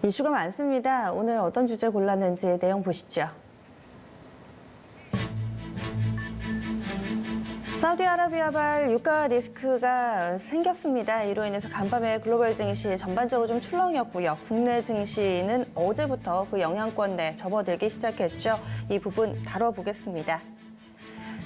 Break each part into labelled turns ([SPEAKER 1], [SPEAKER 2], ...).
[SPEAKER 1] 이슈가 많습니다. 오늘 어떤 주제 골랐는지 내용 보시죠. 사우디아라비아발 유가 리스크가 생겼습니다. 이로 인해서 간밤에 글로벌 증시 전반적으로 좀 출렁였고요. 국내 증시는 어제부터 그 영향권 내 접어들기 시작했죠. 이 부분 다뤄보겠습니다.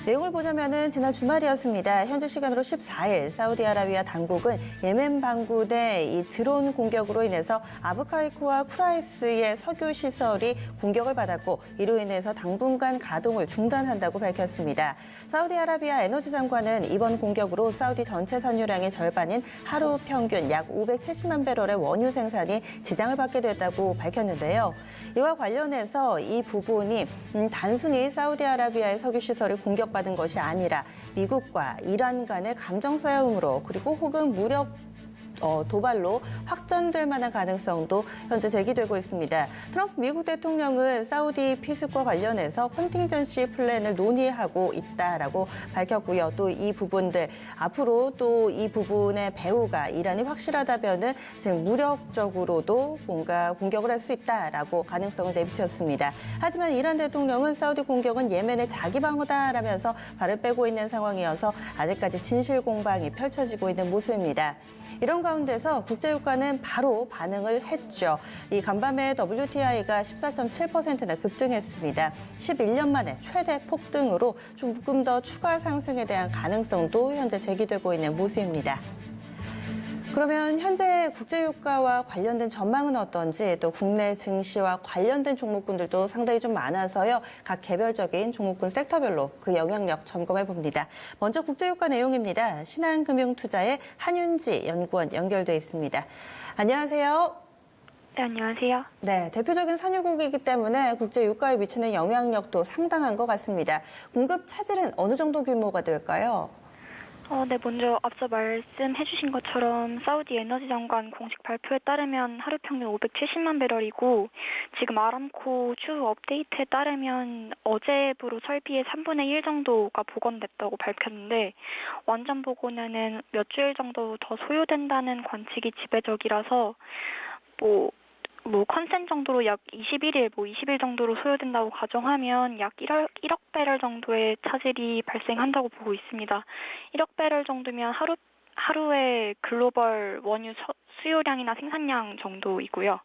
[SPEAKER 1] 내용을 보자면은 지난 주말이었습니다. 현지 시간으로 14일 사우디아라비아 당국은 예멘 반군의 이 드론 공격으로 인해서 아브카이크와 쿠라이스의 석유 시설이 공격을 받았고 이로 인해서 당분간 가동을 중단한다고 밝혔습니다. 사우디아라비아 에너지 장관은 이번 공격으로 사우디 전체 산유량의 절반인 하루 평균 약 570만 배럴의 원유 생산이 지장을 받게 됐다고 밝혔는데요. 이와 관련해서 이 부분이 단순히 사우디아라비아의 석유 시설이 받은 것이 아니라 미국과 이란 간의 감정 싸움으로 그리고 혹은 무력 도발로 확전될 만한 가능성도 현재 제기되고 있습니다. 트럼프 미국 대통령은 사우디 피습과 관련해서 컨팅전시 플랜을 논의하고 있다라고 밝혔고요. 또 이 부분들 앞으로 또 이 부분의 배후가 이란이 확실하다면은 지금 무력적으로도 뭔가 공격을 할 수 있다라고 가능성을 내비쳤습니다. 하지만 이란 대통령은 사우디 공격은 예멘의 자기 방어다라면서 발을 빼고 있는 상황이어서 아직까지 진실 공방이 펼쳐지고 있는 모습입니다. 이런 가운데서 국제유가는 바로 반응을 했죠. 이 간밤에 WTI가 14.7%나 급등했습니다. 11년 만에 최대 폭등으로 조금 더 추가 상승에 대한 가능성도 현재 제기되고 있는 모습입니다. 그러면 현재 국제유가와 관련된 전망은 어떤지 또 국내 증시와 관련된 종목군들도 상당히 좀 많아서요. 각 개별적인 종목군 섹터별로 그 영향력 점검해 봅니다. 먼저 국제유가 내용입니다. 신한금융투자의 한윤지 연구원 연결돼 있습니다. 안녕하세요.
[SPEAKER 2] 네, 안녕하세요.
[SPEAKER 1] 네, 대표적인 산유국이기 때문에 국제유가에 미치는 영향력도 상당한 것 같습니다. 공급 차질은 어느 정도 규모가 될까요?
[SPEAKER 2] 네, 먼저 앞서 말씀해 주신 것처럼 사우디 에너지 장관 공식 발표에 따르면 하루 평균 570만 배럴이고 지금 아람코 추후 업데이트에 따르면 어제부로 설비의 3분의 1 정도가 복원됐다고 밝혔는데 완전 복원에는 몇 주일 정도 더 소요된다는 관측이 지배적이라서 컨센 정도로 약 21일, 20일 정도로 소요된다고 가정하면 약 1억 배럴 정도의 차질이 발생한다고 보고 있습니다. 1억 배럴 정도면 하루의 글로벌 원유 수요량이나 생산량 정도이고요.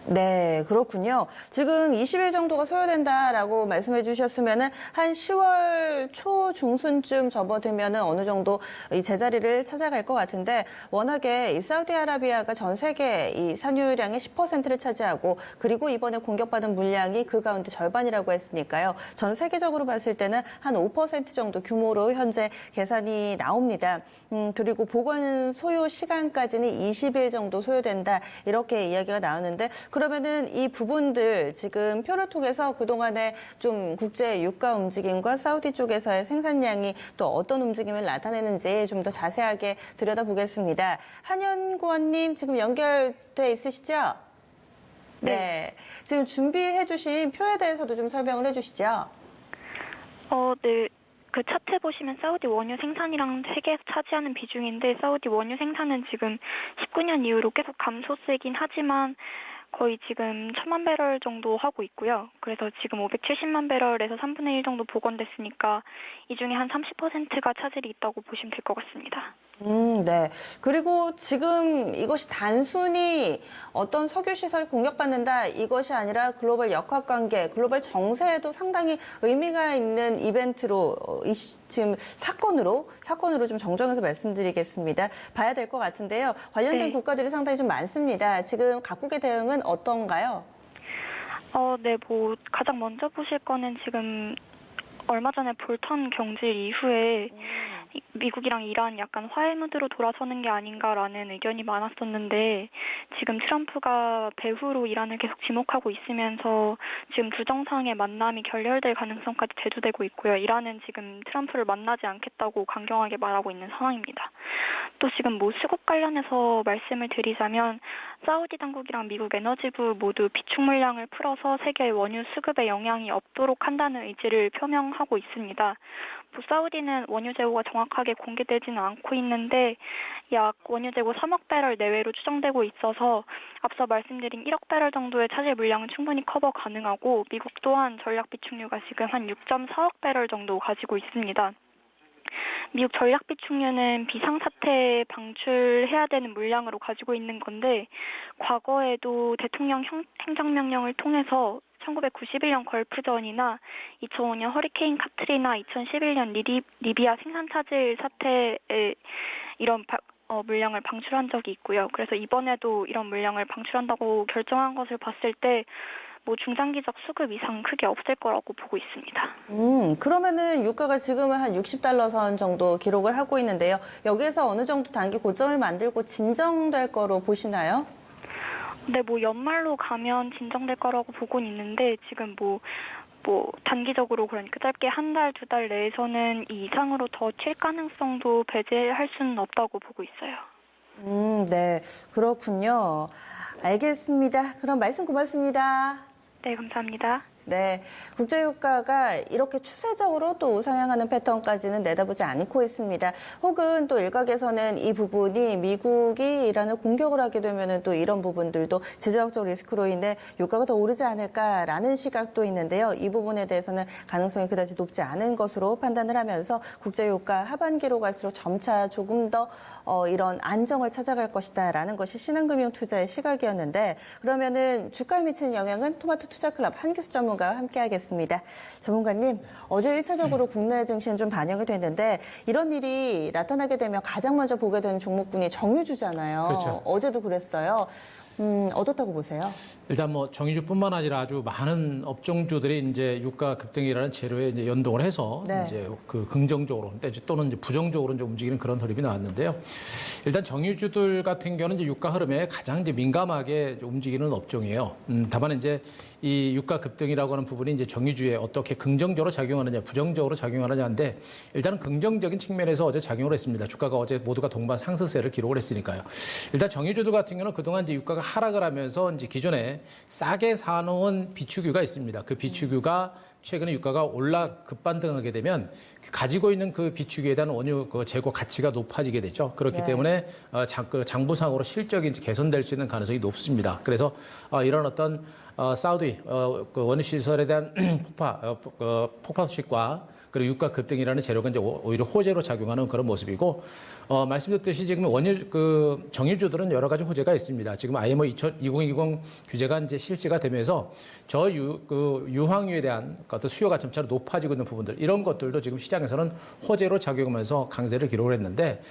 [SPEAKER 1] 네, 그렇군요. 지금 20일 정도가 소요된다라고 말씀해 주셨으면은 한 10월 초 중순쯤 접어들면은 어느 정도 이 제자리를 찾아갈 것 같은데 워낙에 이 사우디아라비아가 전 세계 이 산유량의 10%를 차지하고 그리고 이번에 공격받은 물량이 그 가운데 절반이라고 했으니까요. 전 세계적으로 봤을 때는 한 5% 정도 규모로 현재 계산이 나옵니다. 그리고 복원 소요 시간까지는 20일 정도 소요된다. 이렇게 이야기가 나오는데 그러면은 이 부분들 지금 표를 통해서 그동안에 좀 국제 유가 움직임과 사우디 쪽에서의 생산량이 또 어떤 움직임을 나타내는지 좀 더 자세하게 들여다보겠습니다. 한연구원님 지금 연결돼 있으시죠? 네. 지금 준비해 주신 표에 대해서도 좀 설명을 해 주시죠.
[SPEAKER 2] 네. 그 차트 보시면 사우디 원유 생산이랑 세계에서 차지하는 비중인데 사우디 원유 생산은 지금 19년 이후로 계속 감소세긴 하지만 거의 지금 1,000만 배럴 정도 하고 있고요. 그래서 지금 570만 배럴에서 3분의 1 정도 복원됐으니까 이 중에 한 30%가 차질이 있다고 보시면 될 것 같습니다.
[SPEAKER 1] 네. 그리고 지금 이것이 단순히 어떤 석유 시설이 공격받는다 이것이 아니라 글로벌 역학관계, 글로벌 정세에도 상당히 의미가 있는 이벤트로 지금 사건으로 좀 정정해서 말씀드리겠습니다. 봐야 될 것 같은데요. 관련된 국가들이 상당히 좀 많습니다. 지금 각국의 대응은 어떤가요?
[SPEAKER 2] 네, 가장 먼저 보실 거는 지금 얼마 전에 볼턴 경질 이후에 미국이랑 이란 약간 화해 무드로 돌아서는 게 아닌가라는 의견이 많았었는데 지금 트럼프가 배후로 이란을 계속 지목하고 있으면서 지금 두 정상의 만남이 결렬될 가능성까지 대두되고 있고요. 이란은 지금 트럼프를 만나지 않겠다고 강경하게 말하고 있는 상황입니다. 또 지금 수급 관련해서 말씀을 드리자면 사우디 당국이랑 미국 에너지부 모두 비축 물량을 풀어서 세계 원유 수급에 영향이 없도록 한다는 의지를 표명하고 있습니다. 사우디는 원유 재고가 정확하게 공개되지는 않고 있는데 약 원유 재고 3억 배럴 내외로 추정되고 있어서 앞서 말씀드린 1억 배럴 정도의 차질 물량은 충분히 커버 가능하고 미국 또한 전략 비축유가 지금 한 6.4억 배럴 정도 가지고 있습니다. 미국 전략 비축유는 비상사태 방출해야 되는 물량으로 가지고 있는 건데 과거에도 대통령 행정명령을 통해서 1991년 걸프전이나 2005년 허리케인 카트리나 2011년 리비아 생산 차질 사태에 이런 물량을 방출한 적이 있고요. 그래서 이번에도 이런 물량을 방출한다고 결정한 것을 봤을 때 중장기적 수급 이상 크게 없을 거라고 보고 있습니다.
[SPEAKER 1] 그러면은 유가가 지금은 한 60달러 선 정도 기록을 하고 있는데요. 여기에서 어느 정도 단기 고점을 만들고 진정될 거로 보시나요?
[SPEAKER 2] 네, 연말로 가면 진정될 거라고 보고는 있는데 지금 단기적으로 그러니까 짧게 한 달, 두 달 내에서는 이 이상으로 더 튈 가능성도 배제할 수는 없다고 보고 있어요.
[SPEAKER 1] 네, 그렇군요. 알겠습니다. 그럼 말씀 고맙습니다.
[SPEAKER 2] 네, 감사합니다.
[SPEAKER 1] 네, 국제유가가 이렇게 추세적으로 또 우상향하는 패턴까지는 내다보지 않고 있습니다. 혹은 또 일각에서는 이 부분이 미국이 이란을 공격을 하게 되면 또 이런 부분들도 지정학적 리스크로 인해 유가가 더 오르지 않을까라는 시각도 있는데요. 이 부분에 대해서는 가능성이 그다지 높지 않은 것으로 판단을 하면서 국제유가 하반기로 갈수록 점차 조금 더 이런 안정을 찾아갈 것이다라는 것이 신한금융투자의 시각이었는데 그러면은 주가에 미치는 영향은 토마토 투자클럽 한기수 전문가와 함께하겠습니다. 전문가님, 어제 1차적으로 국내 증시는 좀 반영이 됐는데 이런 일이 나타나게 되면 가장 먼저 보게 되는 종목군이 정유주잖아요.
[SPEAKER 3] 그렇죠.
[SPEAKER 1] 어제도 그랬어요. 어떻다고 보세요?
[SPEAKER 3] 일단 정유주뿐만 아니라 아주 많은 업종주들이 이제 유가 급등이라는 재료에 이제 연동을 해서
[SPEAKER 1] 네.
[SPEAKER 3] 이제 그 긍정적으로 또는 이제 부정적으로 이제 움직이는 그런 흐름이 나왔는데요. 일단 정유주들 같은 경우는 이제 유가 흐름에 가장 이제 민감하게 움직이는 업종이에요. 다만 이제 이 유가 급등이라고 하는 부분이 이제 정유주에 어떻게 긍정적으로 작용하느냐, 부정적으로 작용하느냐인데 일단은 긍정적인 측면에서 어제 작용을 했습니다. 주가가 어제 모두가 동반 상승세를 기록을 했으니까요. 일단 정유주들 같은 경우는 그동안 이제 유가가 하락을 하면서 이제 기존에 싸게 사놓은 비축유가 있습니다. 그 비축유가 최근에 유가가 급반등하게 되면 가지고 있는 그 비축유에 대한 원유 그 재고 가치가 높아지게 되죠. 그렇기
[SPEAKER 1] 네.
[SPEAKER 3] 때문에 장부상으로 실적이 이제 개선될 수 있는 가능성이 높습니다. 그래서 이런 어떤 사우디 그 원유 시설에 대한 폭파 수식과 그리고 유가 급등이라는 재료가 이제 오히려 호재로 작용하는 그런 모습이고 말씀드렸듯이 지금 정유주들은 여러 가지 호재가 있습니다. 지금 IMO 2020 규제가 이제 실시가 되면서 유황유에 대한 어떤 수요가 점차로 높아지고 있는 부분들 이런 것들도 지금 시장에서는 호재로 작용하면서 강세를 기록을 했는데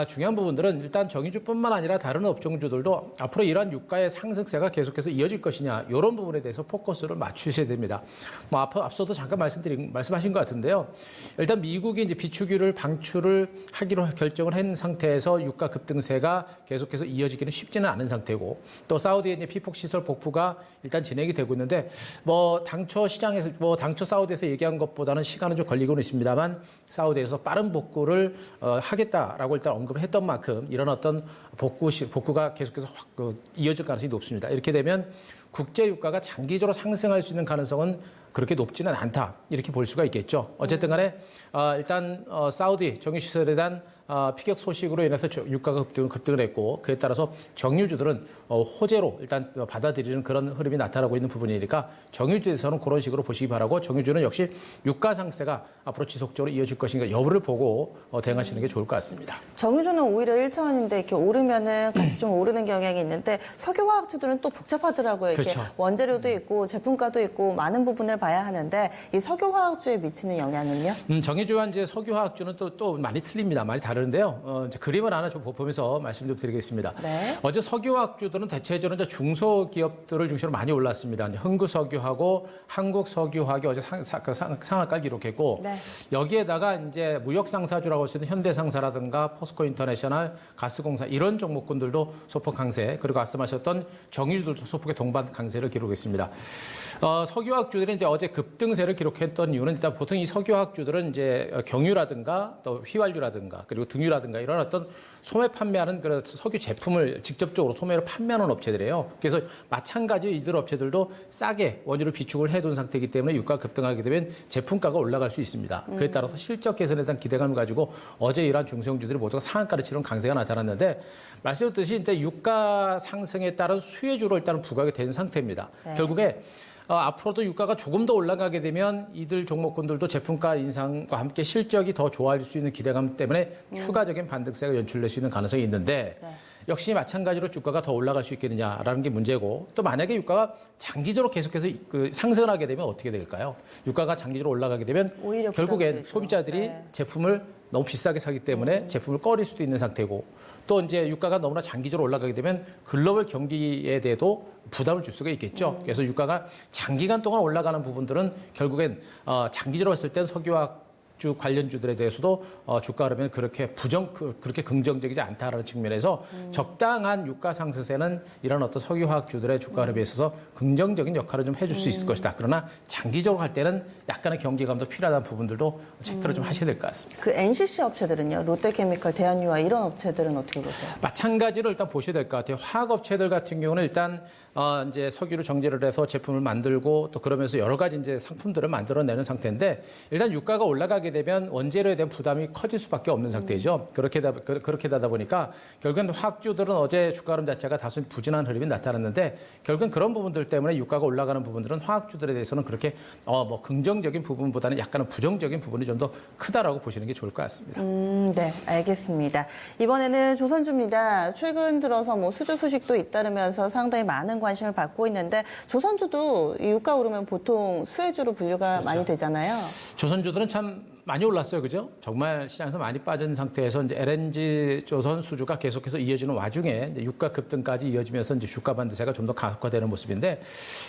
[SPEAKER 3] 중요한 부분들은 일단 정유주뿐만 아니라 다른 업종주들도 앞으로 이러한 유가의 상승세가 계속해서 이어질 것이냐 이런 부분에 대해서 포커스를 맞추셔야 됩니다. 앞서도 잠깐 말씀하신 것 같은데요. 일단 미국이 이제 비축유를 방출을 하기로 결정을 한 상태에서 유가 급등세가 계속해서 이어지기는 쉽지는 않은 상태고 또 사우디의 이제 피폭 시설 복구가 일단 진행이 되고 있는데 당초 시장에서 당초 사우디에서 얘기한 것보다는 시간은 좀 걸리고는 있습니다만 사우디에서 빠른 복구를 하겠다라고 일단 언급을 했던 만큼 이런 어떤 복구가 계속해서 이어질 가능성이 높습니다. 이렇게 되면 국제 유가가 장기적으로 상승할 수 있는 가능성은 그렇게 높지는 않다. 이렇게 볼 수가 있겠죠. 어쨌든 간에 일단 사우디 정유시설에 대한 피격 소식으로 인해서 유가가 급등을 했고 그에 따라서 정유주들은 호재로 일단 받아들이는 그런 흐름이 나타나고 있는 부분이니까 정유주에서는 그런 식으로 보시기 바라고 정유주는 역시 유가 상세가 앞으로 지속적으로 이어질 것인가 여부를 보고 대응하시는 게 좋을 것 같습니다.
[SPEAKER 1] 정유주는 오히려 1차원인데 이렇게 오르면은 같이 좀 오르는 경향이 있는데 석유화학주들은 또 복잡하더라고요. 이렇게
[SPEAKER 3] 그렇죠.
[SPEAKER 1] 원재료도 있고 제품가도 있고 많은 부분을 봐야 하는데 이 석유화학주에 미치는 영향은요?
[SPEAKER 3] 정유주와 이제 석유화학주는 또 많이 틀립니다. 많이 다른데요. 이제 그림을 하나 좀 보면서 말씀 좀 드리겠습니다.
[SPEAKER 1] 네.
[SPEAKER 3] 어제 석유화학주들은 대체적으로 이제 중소기업들을 중심으로 많이 올랐습니다. 이제 흥구석유하고 한국석유화학이 어제 상한가를 기록했고
[SPEAKER 1] 네.
[SPEAKER 3] 여기에다가 이제 무역상사주라고 할 수 있는 현대상사라든가 포스코인터내셔널, 가스공사 이런 종목군들도 소폭 강세 그리고 말씀하셨던 정유주들도 소폭의 동반 강세를 기록했습니다. 석유화학주들이 이제 어제 급등세를 기록했던 이유는 일단 보통 이 석유화학주들은 이제 경유라든가 또 휘발유라든가 그리고 등유라든가 이런 어떤 소매 판매하는 그런 석유 제품을 직접적으로 소매로 판매하는 업체들이에요. 그래서 마찬가지로 이들 업체들도 싸게 원유를 비축을 해둔 상태이기 때문에 유가가 급등하게 되면 제품가가 올라갈 수 있습니다. 그에 따라서 실적 개선에 대한 기대감을 가지고 어제 이러한 중소형주들이 모두가 상한가를 치른 강세가 나타났는데 말씀드렸듯이 일단 유가 상승에 따른 수혜주로 일단은 부각이 된 상태입니다.
[SPEAKER 1] 네.
[SPEAKER 3] 결국에 앞으로도 유가가 조금 더 올라가게 되면 이들 종목군들도 제품가 인상과 함께 실적이 더 좋아질 수 있는 기대감 때문에 추가적인 반등세가 연출될 수 있는 가능성이 있는데
[SPEAKER 1] 네.
[SPEAKER 3] 역시 마찬가지로 주가가 더 올라갈 수 있겠느냐라는 게 문제고 또 만약에 유가가 장기적으로 계속해서 상승을 하게 되면 어떻게 될까요? 유가가 장기적으로 올라가게 되면
[SPEAKER 1] 오히려
[SPEAKER 3] 결국엔
[SPEAKER 1] 부담되죠.
[SPEAKER 3] 소비자들이
[SPEAKER 1] 네.
[SPEAKER 3] 제품을 너무 비싸게 사기 때문에 제품을 꺼릴 수도 있는 상태고 또 이제 유가가 너무나 장기적으로 올라가게 되면 글로벌 경기에 대해도 부담을 줄 수가 있겠죠. 그래서 유가가 장기간 동안 올라가는 부분들은 결국엔 장기적으로 봤을 땐 석유화학주 관련주들에 대해서도 주가 흐름은 그렇게 그렇게 긍정적이지 않다라는 측면에서 적당한 유가 상승세는 이런 어떤 석유화학주들의 주가 흐름에 있어서 긍정적인 역할을 좀 해줄 수 있을 것이다. 그러나 장기적으로 할 때는 약간의 경계감도 필요하다는 부분들도 체크를 좀 하셔야 될 것 같습니다.
[SPEAKER 1] 그 NCC 업체들은요, 롯데케미컬, 대한유화 이런 업체들은 어떻게 보세요?
[SPEAKER 3] 마찬가지로 일단 보셔야 될 것 같아요. 화학업체들 같은 경우는 일단 이제 석유를 정제를 해서 제품을 만들고 또 그러면서 여러 가지 이제 상품들을 만들어내는 상태인데 일단 유가가 올라가게 되면 원재료에 대한 부담이 커질 수밖에 없는 상태이죠. 그렇게 되다 보니까 결국엔 화학주들은 어제 주가 흐름 자체가 다소 부진한 흐름이 나타났는데 결국엔 그런 부분들 때문에 유가가 올라가는 부분들은 화학주들에 대해서는 그렇게 뭐 긍정적인 부분보다는 약간은 부정적인 부분이 좀 더 크다라고 보시는 게 좋을 것 같습니다.
[SPEAKER 1] 네, 알겠습니다. 이번에는 조선주입니다. 최근 들어서 뭐 수주 소식도 잇따르면서 상당히 많은 관심을 받고 있는데 조선주도 이 유가 오르면 보통 수혜주로 분류가 많이 되잖아요.
[SPEAKER 3] 조선주들은 참 많이 올랐어요, 그죠? 정말 시장에서 많이 빠진 상태에서 이제 LNG 조선 수주가 계속해서 이어지는 와중에 이제 유가 급등까지 이어지면서 이제 주가 반등세가 좀 더 가속화되는 모습인데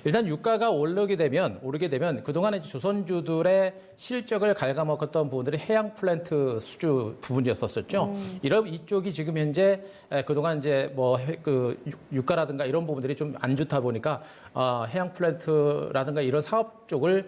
[SPEAKER 3] 일단 유가가 오르게 되면 그동안에 이제 조선주들의 실적을 갉아먹었던 부분들이 해양 플랜트 수주 부분이었었죠. 이쪽이 지금 현재 그동안 이제 뭐 유가라든가 이런 부분들이 좀 안 좋다 보니까 해양 플랜트라든가 이런 사업 쪽을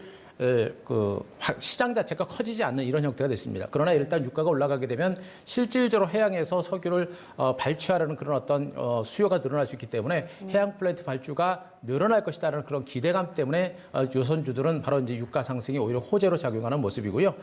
[SPEAKER 3] 시장 자체가 커지지 않는 이런 형태가 됐습니다. 그러나 일단 유가가 올라가게 되면 실질적으로 해양에서 석유를 발취하려는 그런 어떤 수요가 늘어날 수 있기 때문에 해양 플랜트 발주가 늘어날 것이다라는 그런 기대감 때문에 조선주들은 바로 이제 유가 상승이 오히려 호재로 작용하는 모습이고요.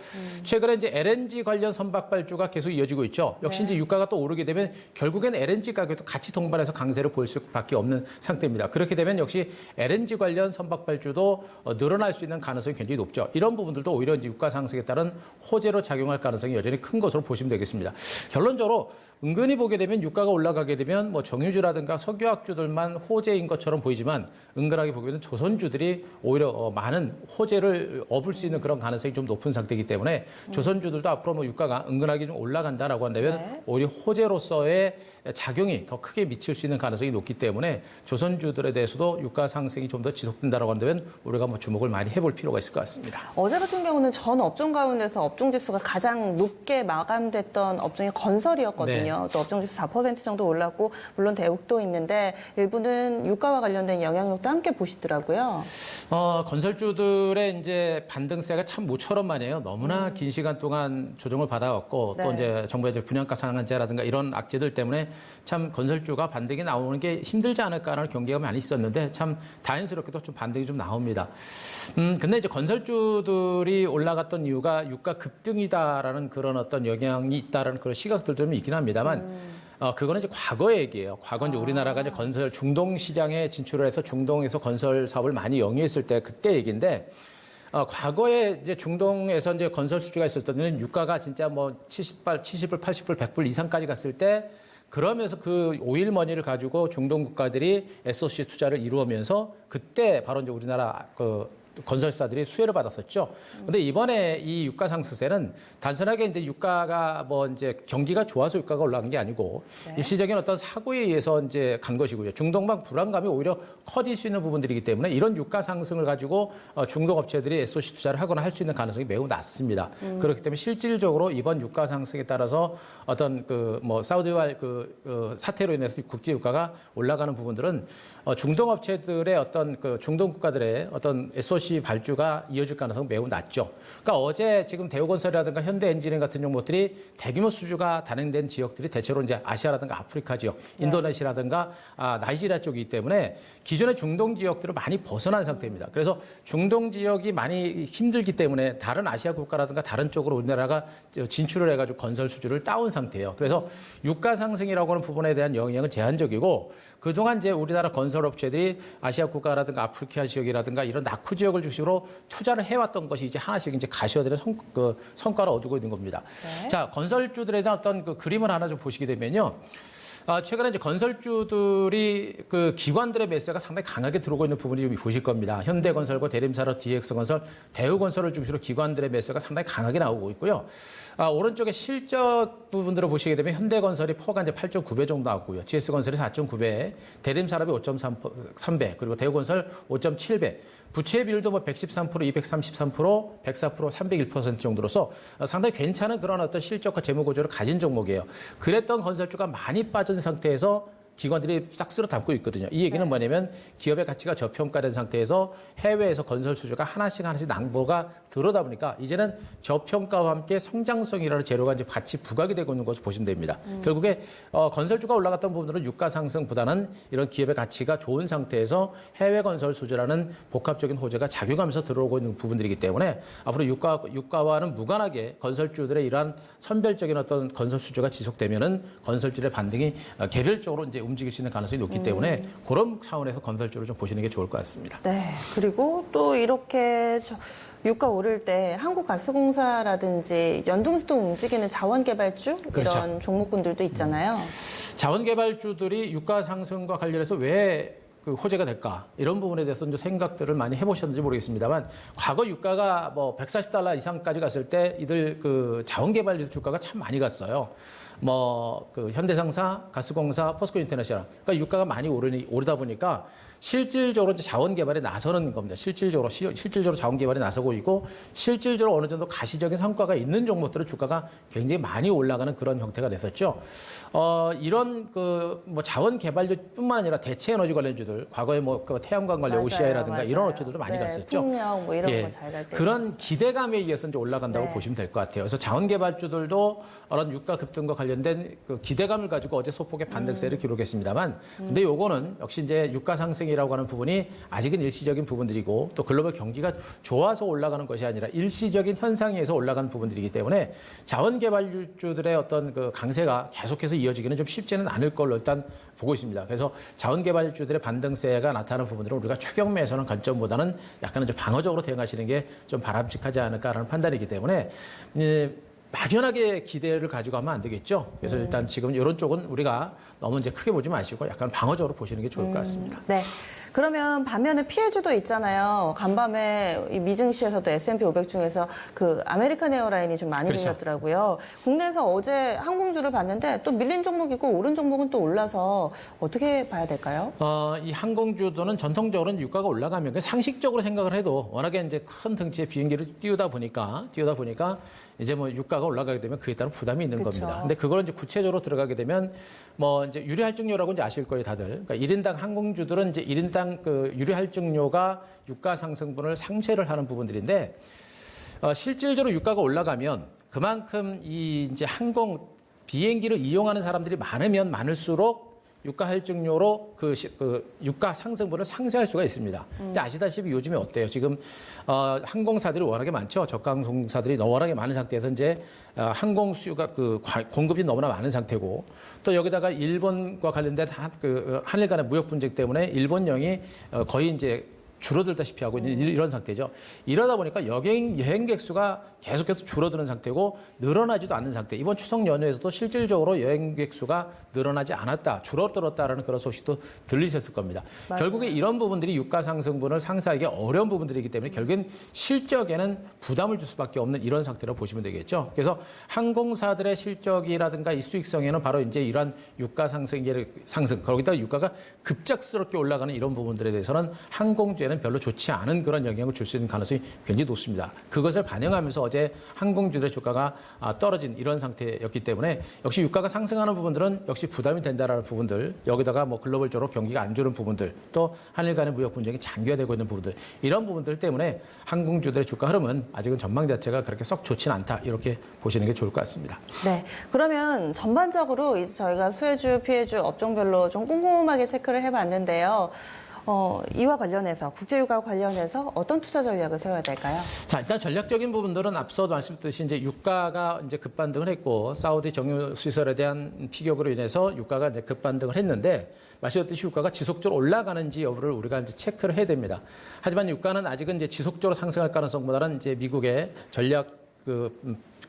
[SPEAKER 3] 최근에 이제 LNG 관련 선박 발주가 계속 이어지고 있죠. 역시 이제 유가가 또 오르게 되면 결국엔 LNG 가격도 같이 동반해서 강세를 보일 수밖에 없는 상태입니다. 그렇게 되면 역시 LNG 관련 선박 발주도 늘어날 수 있는 가능성이 굉장히 높죠. 이런 부분들도 오히려 이제 유가 상승에 따른 호재로 작용할 가능성이 여전히 큰 것으로 보시면 되겠습니다. 결론적으로 은근히 보게 되면 유가가 올라가게 되면 뭐 정유주라든가 석유화학주들만 호재인 것처럼 보이지만 은근하게 보게 되면 조선주들이 오히려 많은 호재를 업을 수 있는 그런 가능성이 좀 높은 상태이기 때문에 조선주들도 앞으로 뭐 유가가 은근하게 좀 올라간다라고 한다면
[SPEAKER 1] 네.
[SPEAKER 3] 오히려 호재로서의 작용이 더 크게 미칠 수 있는 가능성이 높기 때문에 조선주들에 대해서도 유가 상승이 좀 더 지속된다라고 한다면 우리가 뭐 주목을 많이 해볼 필요가 있을 것 같습니다.
[SPEAKER 1] 어제 같은 경우는 전 업종 가운데서 업종 지수가 가장 높게 마감됐던 업종이 건설이었거든요. 또 업종 지수 4% 정도 올랐고 물론 대욱도 있는데 일부는 유가와 관련된 영향력도 함께 보시더라고요.
[SPEAKER 3] 건설주들의 이제 반등세가 참 모처럼만이에요. 너무나 긴 시간 동안 조정을 받아왔고 또
[SPEAKER 1] 네.
[SPEAKER 3] 이제 정부의 이제 분양가 상한제라든가 이런 악재들 때문에 참 건설주가 반등이 나오는 게 힘들지 않을까라는 경계가 많이 있었는데 참 다행스럽게도 좀 반등이 좀 나옵니다. 근데 이제 건설주들이 올라갔던 이유가 유가 급등이다라는 그런 어떤 영향이 있다라는 그런 시각들도 좀 있긴 합니다만 그거는 이제 과거의 얘기예요. 과거 이제 우리나라가 이제 건설 중동 시장에 진출을 해서 중동에서 건설 사업을 많이 영위했을 때 그때 얘기인데 과거에 이제 중동에서 이제 건설 수주가 있었을 때는 유가가 진짜 뭐 70불, 80불, 100불 이상까지 갔을 때 그러면서 그 오일머니를 가지고 중동 국가들이 SOC 투자를 이루면서 그때 바로 이제 우리나라 건설사들이 수혜를 받았었죠. 근데 이번에 이 유가 상승세는 단순하게 이제 유가가 뭐 이제 경기가 좋아서 유가가 올라간 게 아니고 일시적인 어떤 사고에 의해서 이제 간 것이고요. 중동방 불안감이 오히려 커질 수 있는 부분들이기 때문에 이런 유가 상승을 가지고 중동 업체들이 SOC 투자를 하거나 할 수 있는 가능성이 매우 낮습니다. 그렇기 때문에 실질적으로 이번 유가 상승에 따라서 어떤 뭐 사우디와 사태로 인해서 국제 유가가 올라가는 부분들은 중동 업체들의 어떤 중동 국가들의 어떤 SOC 또다시 발주가 이어질 가능성은 매우 낮죠. 그러니까 어제 지금 대우건설이라든가 현대엔지니어링 같은 종목들이 대규모 수주가 단행된 지역들이 대체로 이제 아시아라든가 아프리카 지역, 인도네시아라든가 나이지리아 쪽이기 때문에 기존의 중동 지역들은 많이 벗어난 상태입니다. 그래서 중동 지역이 많이 힘들기 때문에 다른 아시아 국가라든가 다른 쪽으로 우리나라가 진출을 해가지고 건설 수주를 따온 상태예요. 그래서 유가 상승이라고 하는 부분에 대한 영향은 제한적이고 그동안 이제 우리나라 건설업체들이 아시아 국가라든가 아프리카 지역이라든가 이런 낙후 지역을 중심으로 투자를 해왔던 것이 이제 하나씩 이제 가시화되는 성과를 얻고 있는 겁니다.
[SPEAKER 1] 네.
[SPEAKER 3] 자, 건설주들에 대한 어떤 그 그림을 하나 좀 보시게 되면요. 최근에 이제 건설주들이 그 기관들의 매수가 상당히 강하게 들어오고 있는 부분이 좀 보실 겁니다. 현대건설과 대림산업, DX건설, 대우건설을 중심으로 기관들의 매수가 상당히 강하게 나오고 있고요. 오른쪽에 실적 부분들을 보시게 되면 현대건설이 퍼가 이제 8.9배 정도 나왔고요. GS건설이 4.9배, 대림산업이 5.3배, 그리고 대우건설 5.7배. 부채 비율도 뭐 113%, 233%, 104%, 301% 정도로서 상당히 괜찮은 그런 어떤 실적과 재무 구조를 가진 종목이에요. 그랬던 건설주가 많이 빠진 상태에서 기관들이 싹 쓸어 담고 있거든요. 이 얘기는 뭐냐면 기업의 가치가 저평가된 상태에서 해외에서 건설 수주가 하나씩 낭보가 들어오다 보니까 이제는 저평가와 함께 성장성이라는 재료가 이제 같이 부각이 되고 있는 것을 보시면 됩니다. 결국에 건설주가 올라갔던 부분들은 유가 상승보다는 이런 기업의 가치가 좋은 상태에서 해외 건설 수주라는 복합적인 호재가 작용하면서 들어오고 있는 부분들이기 때문에 앞으로 유가와는 무관하게 건설주들의 이러한 선별적인 어떤 건설 수주가 지속되면은 건설주의 반등이 개별적으로 이제 움직일 수 있는 가능성이 높기 때문에 그런 차원에서 건설주를 좀 보시는 게 좋을 것 같습니다.
[SPEAKER 1] 네. 그리고 또 이렇게 유가 오를 때 한국가스공사라든지 연동해서 또 움직이는 자원개발주
[SPEAKER 3] 그렇죠.
[SPEAKER 1] 이런 종목군들도 있잖아요.
[SPEAKER 3] 자원개발주들이 유가 상승과 관련해서 왜 그 호재가 될까? 이런 부분에 대해서 이제 생각들을 많이 해보셨는지 모르겠습니다만, 과거 유가가 뭐 $140 이상까지 갔을 때 이들 그 자원개발주 주가가 참 많이 갔어요. 그 현대상사, 가스공사, 포스코 인터내셔널. 그러니까 유가가 많이 오르다 보니까 실질적으로 이제 자원 개발에 나서는 겁니다. 실질적으로 자원 개발에 나서고 있고 실질적으로 어느 정도 가시적인 성과가 있는 종목들은 주가가 굉장히 많이 올라가는 그런 형태가 됐었죠. 이런 뭐 자원 개발주뿐만 아니라 대체 에너지 관련주들, 과거에 그 태양광 관련
[SPEAKER 1] 맞아요,
[SPEAKER 3] OCI라든가
[SPEAKER 1] 맞아요.
[SPEAKER 3] 이런 업체들도 많이
[SPEAKER 1] 네,
[SPEAKER 3] 갔었죠.
[SPEAKER 1] 풍력 뭐 이런
[SPEAKER 3] 예,
[SPEAKER 1] 거 잘 갈 때.
[SPEAKER 3] 그런 기대감에 의해서 이제 올라간다고
[SPEAKER 1] 네.
[SPEAKER 3] 보시면 될 것 같아요. 그래서 자원 개발주들도 그런 유가 급등과 관련된 그 기대감을 가지고 어제 소폭의 반등세를 기록했습니다만, 근데 요거는 역시 이제 유가 상승이라고 하는 부분이 아직은 일시적인 부분들이고 또 글로벌 경기가 좋아서 올라가는 것이 아니라 일시적인 현상에 의해서 올라가는 부분들이기 때문에 자원 개발주들의 어떤 그 강세가 계속해서 이어지기는 좀 쉽지는 않을 걸로 일단 보고 있습니다. 그래서 자원 개발주들의 반등세가 나타나는 부분들은 우리가 추격 매수하는 관점보다는 약간은 좀 방어적으로 대응하시는 게 좀 바람직하지 않을까라는 판단이기 때문에 막연하게 기대를 가지고 하면 안 되겠죠. 그래서 일단 지금 이런 쪽은 우리가 너무 이제 크게 보지 마시고 약간 방어적으로 보시는 게 좋을 것 같습니다.
[SPEAKER 1] 네. 그러면 반면에 피해주도 있잖아요. 간밤에 이 미증시에서도 S&P 500 중에서 그 아메리칸 에어라인이 좀 많이
[SPEAKER 3] 그렇죠.
[SPEAKER 1] 밀렸더라고요. 국내에서 어제 항공주를 봤는데 또 밀린 종목이고 오른 종목은 또 올라서 어떻게 봐야 될까요?
[SPEAKER 3] 이 항공주도는 전통적으로는 유가가 올라가면 상식적으로 생각을 해도 워낙에 이제 큰 등치의 비행기를 띄우다 보니까 이제 뭐 유가가 올라가게 되면 그에 따른 부담이 있는
[SPEAKER 1] 그쵸.
[SPEAKER 3] 겁니다. 근데 그걸 이제 구체적으로 들어가게 되면 뭐 이제 유리할증료라고 이제 아실 거예요, 다들. 그러니까 1인당 항공주들은 이제 1인당 그 유리할증료가 유가 상승분을 상쇄를 하는 부분들인데 실질적으로 유가가 올라가면 그만큼 이 이제 항공 비행기를 이용하는 사람들이 많으면 많을수록 유가 할증료로 그 유가 상승분을 상쇄할 수가 있습니다. 근데 아시다시피 요즘에 어때요? 지금 항공사들이 워낙에 많죠. 저가 항공사들이 워낙에 많은 상태에서 이제 항공 수요가 공급이 너무나 많은 상태고 또 여기다가 일본과 관련된 한일 간의 무역 분쟁 때문에 일본령이 거의 이제 줄어들다시피 하고 있는 이런 상태죠. 이러다 보니까 여행객 수가 계속해서 줄어드는 상태고 늘어나지도 않는 상태. 이번 추석 연휴에서도 실질적으로 여행객 수가 늘어나지 않았다, 줄어들었다라는 그런 소식도 들리셨을 겁니다.
[SPEAKER 1] 맞아요.
[SPEAKER 3] 결국에 이런 부분들이 유가 상승분을 상쇄하기 어려운 부분들이기 때문에 결국엔 실적에는 부담을 줄 수밖에 없는 이런 상태로 보시면 되겠죠. 그래서 항공사들의 실적이라든가 이 수익성에는 바로 이제 이러한 유가 상승, 거기다 유가가 급작스럽게 올라가는 이런 부분들에 대해서는 항공주에는 경제에는 별로 좋지 않은 그런 영향을 줄 수 있는 가능성이 굉장히 높습니다. 그것을 반영하면서 어제 항공주들의 주가가 떨어진 이런 상태였기 때문에 역시 유가가 상승하는 부분들은 역시 부담이 된다라는 부분들, 여기다가 뭐 글로벌적으로 경기가 안 좋은 부분들, 또 한일 간의 무역 분쟁이 장기화되고 있는 부분들, 이런 부분들 때문에 항공주들의 주가 흐름은 아직은 전망 자체가 그렇게 썩 좋지는 않다, 이렇게 보시는 게 좋을 것 같습니다.
[SPEAKER 1] 네, 그러면 전반적으로 이제 저희가 수혜주, 피해주 업종별로 좀 꼼꼼하게 체크를 해봤는데요. 이와 관련해서 국제유가 관련해서 어떤 투자 전략을 세워야 될까요?
[SPEAKER 3] 자, 일단 전략적인 부분들은 앞서도 말씀드렸듯이 이제 유가가 이제 급반등을 했고 사우디 정유 시설에 대한 피격으로 인해서 유가가 이제 급반등을 했는데 말씀드렸듯이 유가가 지속적으로 올라가는지 여부를 우리가 이제 체크를 해야 됩니다. 하지만 유가는 아직은 이제 지속적으로 상승할 가능성보다는 이제 미국의 전략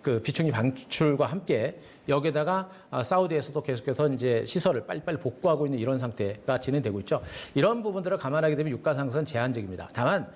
[SPEAKER 3] 그 비축리 방출과 함께 여기에다가 사우디에서도 계속해서 이제 시설을 빨리빨리 복구하고 있는 이런 상태가 진행되고 있죠. 이런 부분들을 감안하게 되면 유가 상승은 제한적입니다. 다만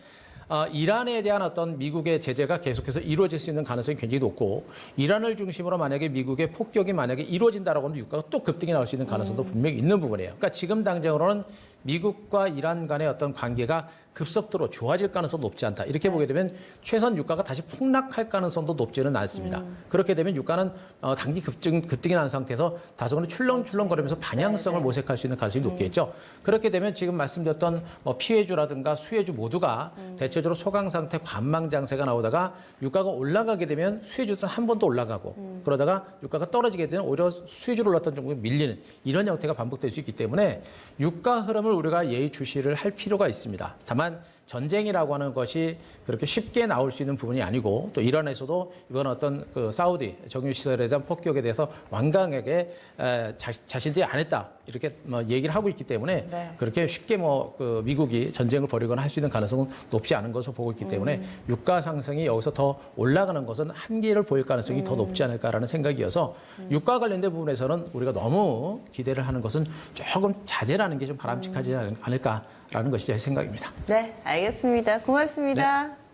[SPEAKER 3] 이란에 대한 어떤 미국의 제재가 계속해서 이루어질 수 있는 가능성이 굉장히 높고 이란을 중심으로 만약에 미국의 폭격이 만약에 이루어진다라고 하면 유가가 또 급등이 나올 수 있는 가능성도 분명히 있는 부분이에요. 그러니까 지금 당장으로는 미국과 이란 간의 어떤 관계가 급속도로 좋아질 가능성도 높지 않다. 이렇게 보게 되면 최선 유가가 다시 폭락할 가능성도 높지는 않습니다. 그렇게 되면 유가는 단기 급등이 난 상태에서 다소간 출렁출렁거리면서 방향성을 모색할 수 있는 가능성이 높겠죠. 그렇게 되면 지금 말씀드렸던 피해주라든가 수혜주 모두가 대체적으로 소강 상태, 관망 장세가 나오다가 유가가 올라가게 되면 수혜주들은 한 번 더 올라가고 그러다가 유가가 떨어지게 되면 오히려 수혜주로 올랐던 종목이 밀리는 이런 형태가 반복될 수 있기 때문에 유가 흐름을 우리가 예의주시를 할 필요가 있습니다. 다만 전쟁이라고 하는 것이 그렇게 쉽게 나올 수 있는 부분이 아니고 또 이란에서도 이번 어떤 그 사우디 정유시설에 대한 폭격에 대해서 완강하게 자신들이 안 했다 이렇게 뭐 얘기를 하고 있기 때문에 그렇게 쉽게 그 미국이 전쟁을 벌이거나 할 수 있는 가능성은 높지 않은 것으로 보고 있기 때문에 유가 상승이 여기서 더 올라가는 것은 한계를 보일 가능성이 더 높지 않을까라는 생각이어서 유가 관련된 부분에서는 우리가 너무 기대를 하는 것은 조금 자제라는 게 좀 바람직하지 않을까라는 것이 제 생각입니다.
[SPEAKER 1] 네, 알겠습니다. 고맙습니다.
[SPEAKER 3] 네.